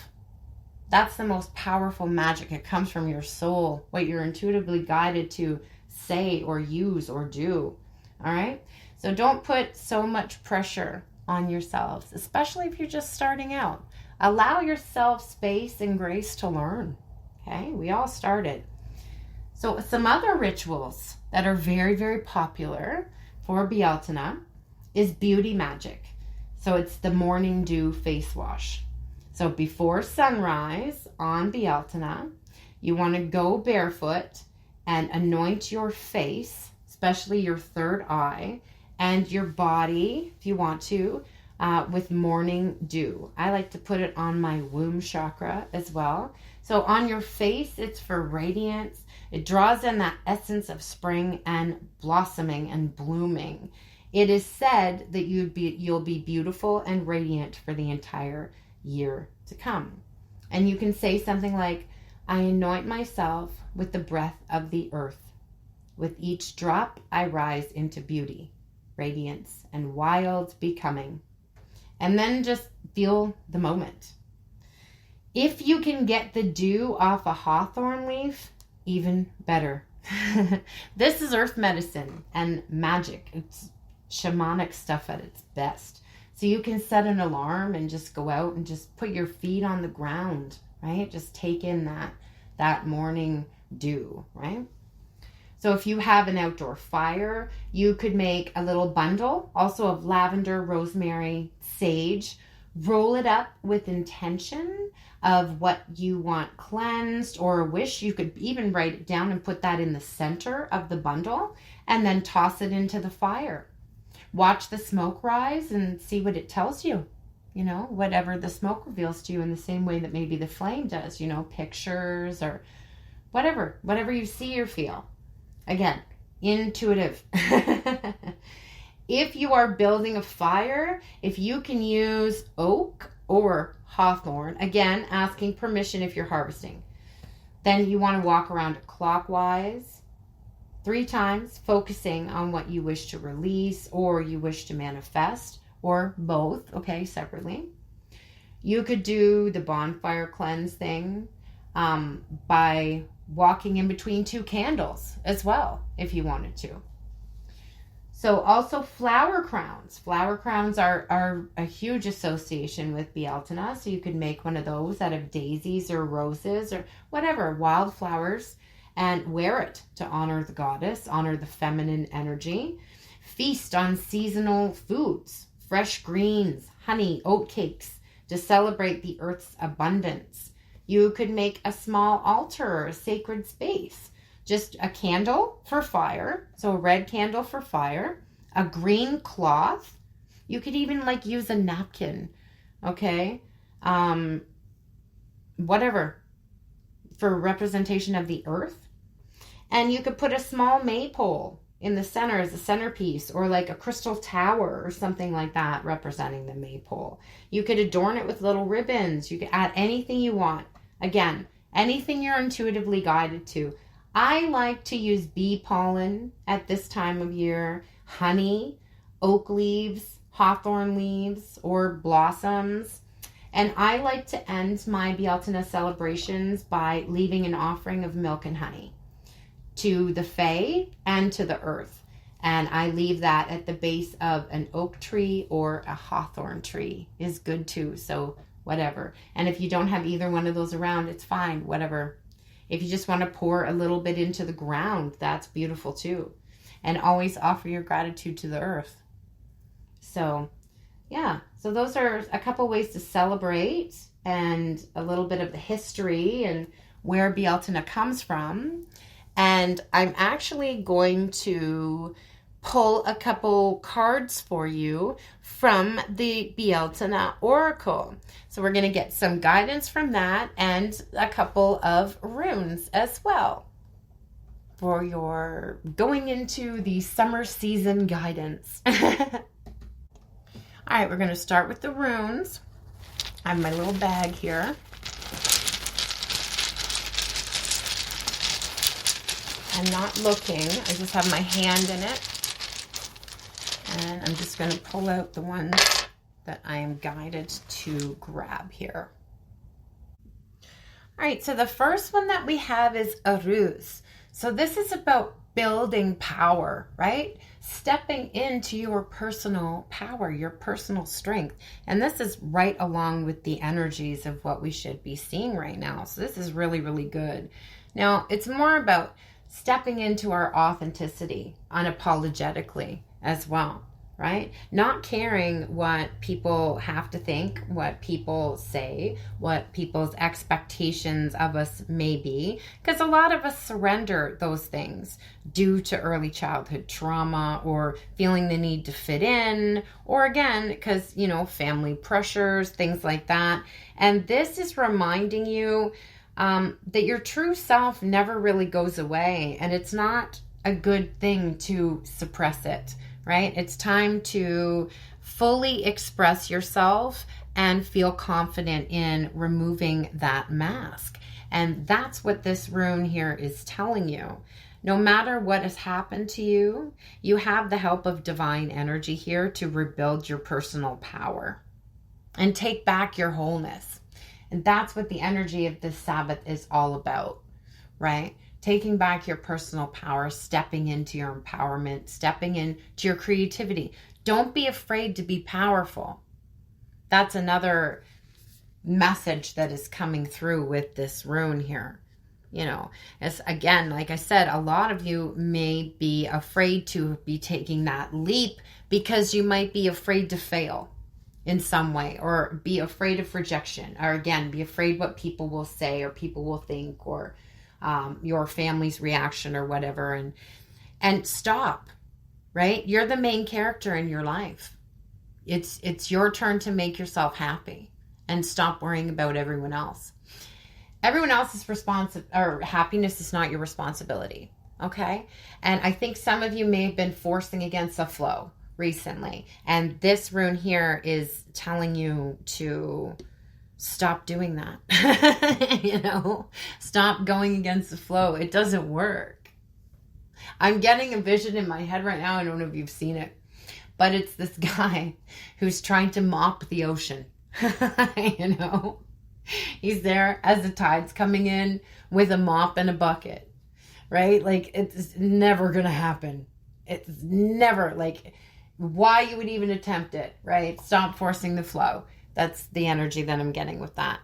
That's the most powerful magic. It comes from your soul, what you're intuitively guided to say or use or do. All right? So don't put so much pressure on yourselves, especially if you're just starting out. Allow yourself space and grace to learn. Okay? We all started. So some other rituals that are very, very popular for Beltane is beauty magic. So it's the morning dew face wash. So before sunrise on Beltane, you want to go barefoot and anoint your face, especially your third eye, and your body, if you want to, with morning dew. I like to put it on my womb chakra as well. So on your face, it's for radiance. It draws in that essence of spring and blossoming and blooming. It is said that you'll be beautiful and radiant for the entire year to come. And you can say something like, I anoint myself with the breath of the earth. With each drop, I rise into beauty. radiance, and wild becoming. And then just feel the moment. If you can get the dew off a hawthorn leaf, even better. This is earth medicine and magic. It's shamanic stuff at its best. So you can set an alarm and just go out and just put your feet on the ground, right? Just take in that morning dew, right? So if you have an outdoor fire, you could make a little bundle also of lavender, rosemary, sage, roll it up with intention of what you want cleansed or wish. You could even write it down and put that in the center of the bundle and then toss it into the fire. Watch the smoke rise and see what it tells you. You know, whatever the smoke reveals to you, in the same way that maybe the flame does, you know, pictures or whatever you see or feel. Again, intuitive. If you are building a fire, if you can use oak or hawthorn, again, asking permission if you're harvesting, then you want to walk around it clockwise 3 times, focusing on what you wish to release or you wish to manifest, or both, okay, separately. You could do the bonfire cleanse thing by walking in between 2 candles as well, if you wanted to. So also flower crowns. Flower crowns are a huge association with Beltane. So you could make one of those out of daisies or roses or whatever, wildflowers, and wear it to honor the goddess, honor the feminine energy. Feast on seasonal foods, fresh greens, honey, oat cakes, to celebrate the earth's abundance. You could make a small altar or a sacred space. Just a candle for fire, so a red candle for fire, a green cloth. You could even like use a napkin, okay? Whatever, for representation of the earth. And you could put a small maypole in the center as a centerpiece, or like a crystal tower or something like that representing the maypole. You could adorn it with little ribbons. You could add anything you want. Again, anything you're intuitively guided to. I like to use bee pollen at this time of year, honey, oak leaves, hawthorn leaves, or blossoms. And I like to end my Beltane celebrations by leaving an offering of milk and honey to the Fae and to the earth. And I leave that at the base of an oak tree or a hawthorn tree is good too. So whatever. And if you don't have either one of those around, it's fine, whatever. If you just want to pour a little bit into the ground, that's beautiful too. And always offer your gratitude to the earth. So, yeah. So those are a couple ways to celebrate, and a little bit of the history and where Beltane comes from. And I'm actually going to pull a couple cards for you from the Beltane Oracle. So we're going to get some guidance from that and a couple of runes as well for your going into the summer season guidance. All right, we're going to start with the runes. I have my little bag here. I'm not looking, I just have my hand in it. And I'm just going to pull out the ones that I am guided to grab here. All right, so the first one that we have is Aruz. So this is about building power, right? Stepping into your personal power, your personal strength. And this is right along with the energies of what we should be seeing right now. So this is really, really good. Now, it's more about stepping into our authenticity unapologetically as well, right? Not caring what people have to think, what people say, what people's expectations of us may be, because a lot of us surrender those things due to early childhood trauma or feeling the need to fit in, or again, because, you know, family pressures, things like that. And this is reminding you that your true self never really goes away, and it's not a good thing to suppress it, right? It's time to fully express yourself and feel confident in removing that mask. And that's what this rune here is telling you. no matter what has happened to you, you have the help of divine energy here to rebuild your personal power and take back your wholeness. And that's what the energy of this Sabbath is all about, right? Taking back your personal power, stepping into your empowerment, stepping into your creativity. Don't be afraid to be powerful. That's another message that is coming through with this rune here. As again, like I said, a lot of you may be afraid to be taking that leap because you might be afraid to fail in some way, or be afraid of rejection, or again, be afraid what people will say or people will think, or your family's reaction or whatever. And stop, right? You're the main character in your life. It's your turn to make yourself happy and stop worrying about everyone else. Everyone else's happiness is not your responsibility. Okay. And I think some of you may have been forcing against the flow recently. And this rune here is telling you to stop doing that. Stop going against the flow. It doesn't work. I'm getting a vision in my head right now. I don't know if you've seen it, but it's this guy who's trying to mop the ocean. He's there as the tide's coming in with a mop and a bucket, right? Like, it's never going to happen. It's never, like, why you would even attempt it, right? Stop forcing the flow. That's the energy that I'm getting with that.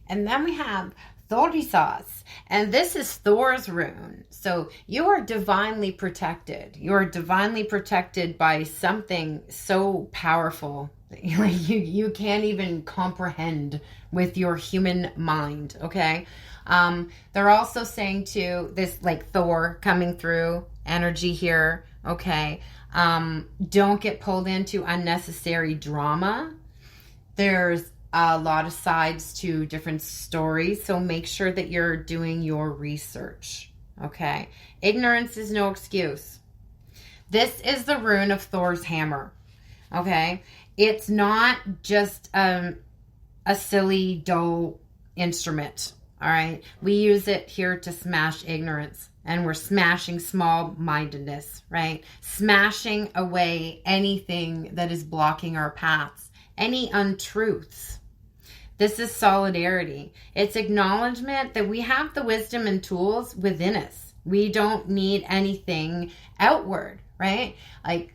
And then we have Thorisas, and this is Thor's rune. So you are divinely protected. You are divinely protected by something so powerful that you can't even comprehend with your human mind, okay? They're also saying too, this like Thor coming through energy here, okay? Don't get pulled into unnecessary drama. There's a lot of sides to different stories, so make sure that you're doing your research, okay? Ignorance is no excuse. This is the rune of Thor's hammer, okay? It's not just a silly, dull instrument, all right? We use it here to smash ignorance. And we're smashing small-mindedness, right? Smashing away anything that is blocking our paths, any untruths. This is solidarity. It's acknowledgement that we have the wisdom and tools within us. We don't need anything outward, right? Like,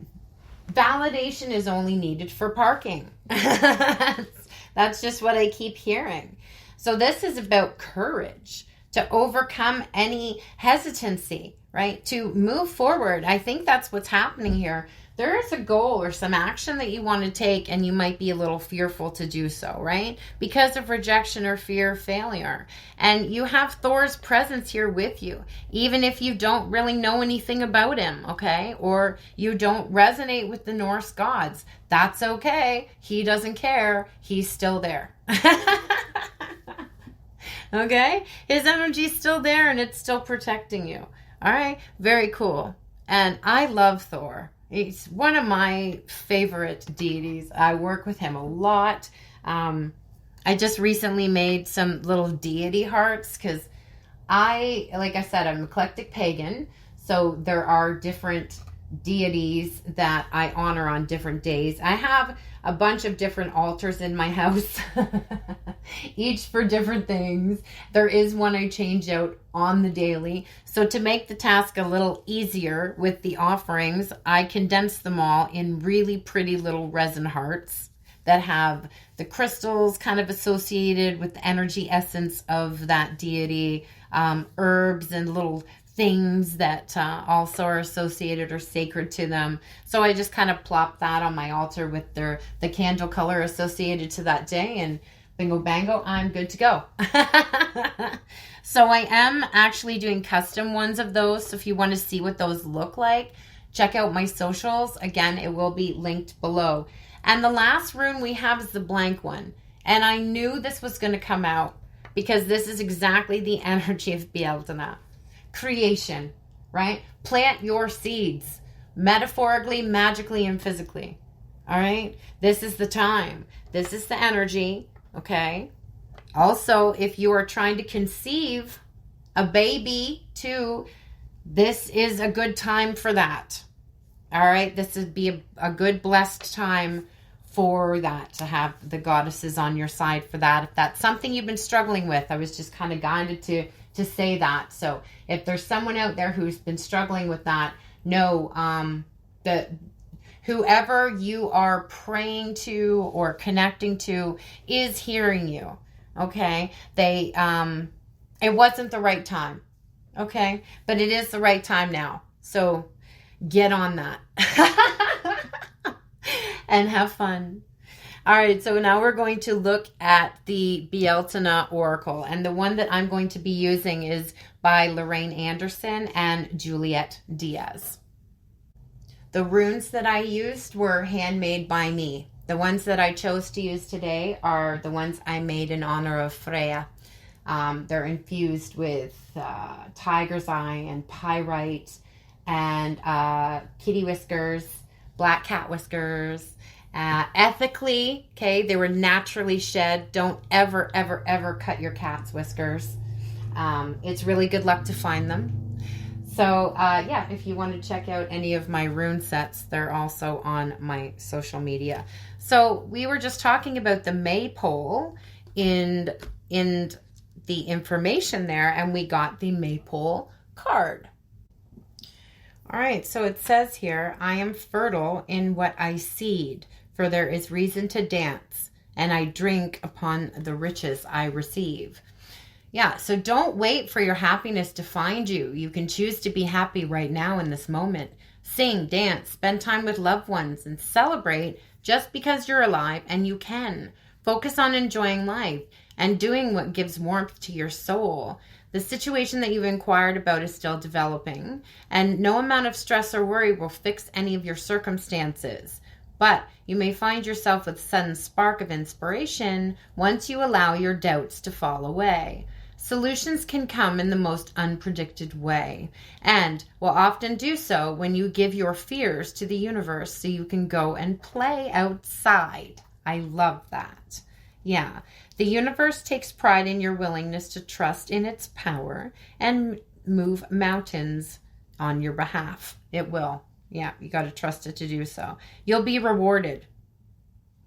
validation is only needed for parking. That's just what I keep hearing. So this is about courage, to overcome any hesitancy, right? To move forward. I think that's what's happening here. There is a goal or some action that you want to take, and you might be a little fearful to do so, right? Because of rejection or fear of failure. And you have Thor's presence here with you, even if you don't really know anything about him, okay? Or you don't resonate with the Norse gods. That's okay. He doesn't care. He's still there. Okay? His energy's still there and it's still protecting you. All right? Very cool. And I love Thor. He's one of my favorite deities. I work with him a lot. I just recently made some little deity hearts because like I said, I'm eclectic pagan. So there are different deities that I honor on different days. I have a bunch of different altars in my house, each for different things. There is one I change out on the daily. So to make the task a little easier with the offerings, I condense them all in really pretty little resin hearts that have the crystals kind of associated with the energy essence of that deity, herbs and little things that also are associated or sacred to them. So I just kind of plop that on my altar with the candle color associated to that day, and bingo bango, I'm good to go. So I am actually doing custom ones of those. So if you want to see what those look like, check out my socials. Again, it will be linked below. And the last rune we have is the blank one. And I knew this was going to come out because this is exactly the energy of Beltane. Creation, right? Plant your seeds, metaphorically, magically, and physically. All right? This is the time. This is the energy, okay? Also, if you are trying to conceive, a baby too, this is a good time for that. All right, this would be a good blessed time for that, to have the goddesses on your side for that. If that's something you've been struggling with, I was just kind of guided to say that. So if there's someone out there who's been struggling with that, know that whoever you are praying to or connecting to is hearing you. Okay, it wasn't the right time. Okay, but it is the right time now. So get on that and have fun. All right, so now we're going to look at the Beltane Oracle. And the one that I'm going to be using is by Lorraine Anderson and Juliet Diaz. The runes that I used were handmade by me. The ones that I chose to use today are the ones I made in honor of Freya. They're infused with tiger's eye and pyrite and kitty whiskers, black cat whiskers. Ethically, okay, they were naturally shed. Don't ever, ever, ever cut your cat's whiskers. It's really good luck to find them. So, yeah, if you want to check out any of my rune sets, they're also on my social media. So we were just talking about the maypole in the information there, and we got the maypole card. All right, so it says here, I am fertile in what I seed, for there is reason to dance, and I drink upon the riches I receive. Yeah, so don't wait for your happiness to find you. You can choose to be happy right now in this moment. Sing, dance, spend time with loved ones, and celebrate just because you're alive and you can. Focus on enjoying life and doing what gives warmth to your soul. The situation that you've inquired about is still developing, and no amount of stress or worry will fix any of your circumstances. But you may find yourself with a sudden spark of inspiration once you allow your doubts to fall away. Solutions can come in the most unpredicted way, and will often do so when you give your fears to the universe so you can go and play outside. I love that. Yeah, the universe takes pride in your willingness to trust in its power and move mountains on your behalf. It will. Yeah, you got to trust it to do so. You'll be rewarded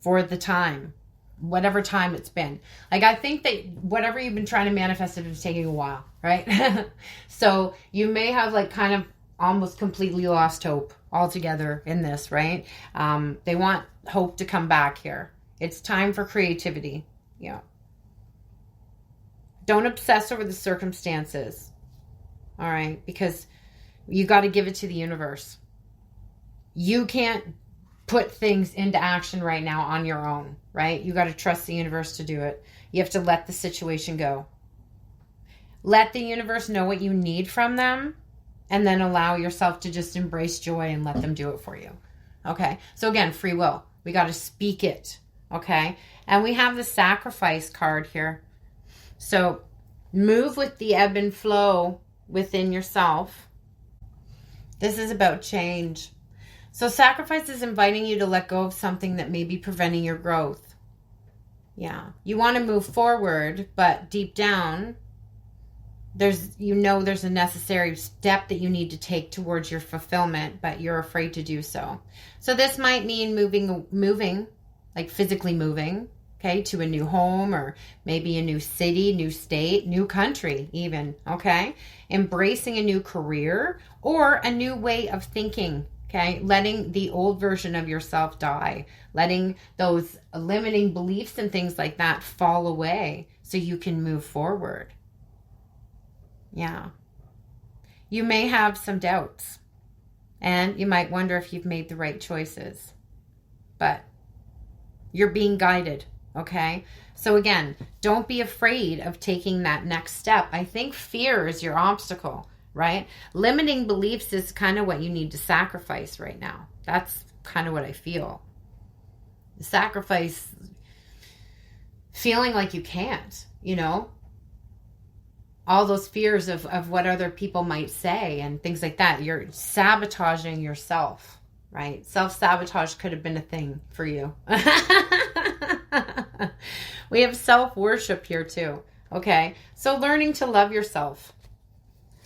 for the time, whatever time it's been. Like, I think that whatever you've been trying to manifest is taking a while, right? So you may have like kind of almost completely lost hope altogether in this, right? They want hope to come back here. It's time for creativity. Yeah. Don't obsess over the circumstances. All right? Because you got to give it to the universe. You can't put things into action right now on your own, right? You got to trust the universe to do it. You have to let the situation go. Let the universe know what you need from them, and then allow yourself to just embrace joy and let them do it for you. Okay? So again, free will. We got to speak it. Okay? And we have the sacrifice card here. So move with the ebb and flow within yourself. This is about change. So sacrifice is inviting you to let go of something that may be preventing your growth. Yeah. You want to move forward, but deep down, there's a necessary step that you need to take towards your fulfillment, but you're afraid to do so. So this might mean moving, like physically moving, okay, to a new home, or maybe a new city, new state, new country even, okay? Embracing a new career or a new way of thinking. Okay, letting the old version of yourself die, letting those limiting beliefs and things like that fall away so you can move forward. Yeah. You may have some doubts, and you might wonder if you've made the right choices, but you're being guided, okay? So again, don't be afraid of taking that next step. I think fear is your obstacle. Right? Limiting beliefs is kind of what you need to sacrifice right now. That's kind of what I feel. Sacrifice feeling like you can't, all those fears of what other people might say and things like that. You're sabotaging yourself, right? Self-sabotage could have been a thing for you. We have self-worship here too. Okay. So learning to love yourself.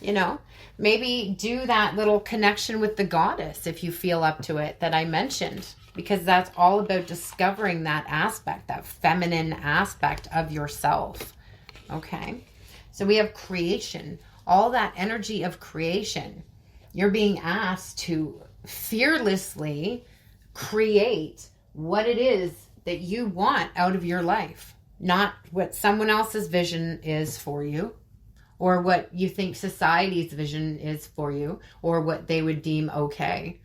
You know, maybe do that little connection with the goddess if you feel up to it that I mentioned, because that's all about discovering that aspect, that feminine aspect of yourself. Okay. So we have creation, all that energy of creation. You're being asked to fearlessly create what it is that you want out of your life, not what someone else's vision is for you, or what you think society's vision is for you, or what they would deem okay,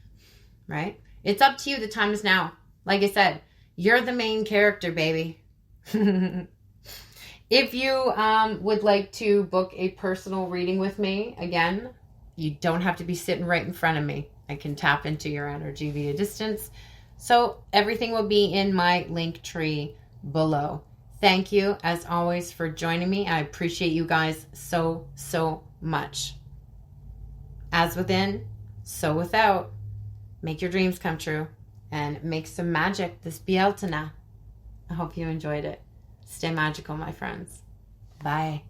right? It's up to you. The time is now. Like I said, you're the main character, baby. If you would like to book a personal reading with me, again, you don't have to be sitting right in front of me. I can tap into your energy via distance. So everything will be in my link tree below. Thank you, as always, for joining me. I appreciate you guys so, so much. As within, so without. Make your dreams come true and make some magic this Beltane. I hope you enjoyed it. Stay magical, my friends. Bye.